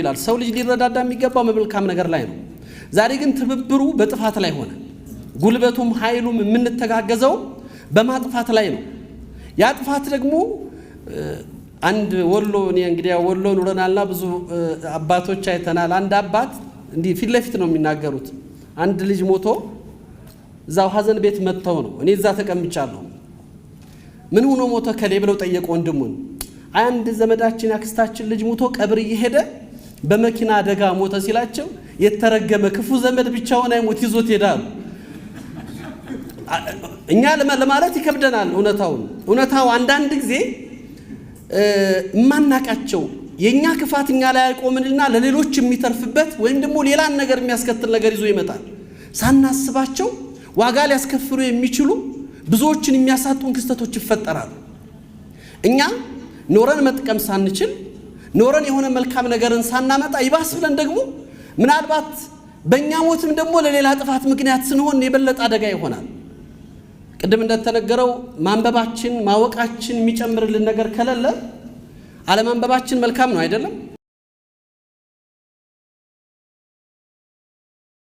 ይላል ሰው ልጅ ሊረዳዳ የሚገባው መልካም ነገር ላይ ነው ዛሬ ግን ትብብሩ በጥፋት ላይ ሆነ ጉልበቱም ኃይሉም የምንተጋገዘው በማጥፋት ላይ ነው ያ ጥፋት ደግሞ አንድ ወሎ እኔ እንግዲህ ወሎ ኑረናልና ብዙ አባቶች አይተናል አንድ አባት እንዲ ፊት ለፊት ነው የሚናገሩት አንድ ልጅ ሞቶ ዛው ሐዘን ቤት መተው ነው እኔ እዛ ተቀምጫለሁ ምን ሆኖ ሞተ ከሌ ብለው ጠየቁ ወንድሙን አንድ ዘመዳችን ያክስታችን ልጅ ሞቶ ቀብር እየሄደ በመኪና አደጋ ሞተ ሲላቸው የተረገመ ክፉ ዘመድ ብቻውን አይሞት ይዞት ይሄዳል እኛ ለማለት ይከብደናል እውነታው አንዳንድ ጊዜ ማናቃቸው የኛ ክፋትኛ ላይ ያቆምንልና ለሌሎች የሚተርፍበት ወይም ደግሞ ሌላን ነገር የሚያስከትል ነገር ይዞ ይመጣል ሳናስባቸው ዋጋ ሊያስከፍሉ የሚችሉ ብዙዎችን የሚያሳጡን ክስተቶች ይፈጠራሉ እኛ ኖረን መጥቀም ሳንችል ኖረን የሆነ መልካም ነገርን ሳናመጣ ይባስ ብለን ደግሞ ምናልባት በእኛ ሞትም ደግሞ ለሌላ ጥፋት ምክንያት ስንሆን የበለጠ አደጋ ይሆናል ቅድም እንደተነገረው ማንበባችን ማወቃችን የሚጨምርልን ነገር ከሌለ አለማንበባችን መልካም ነው አይደለም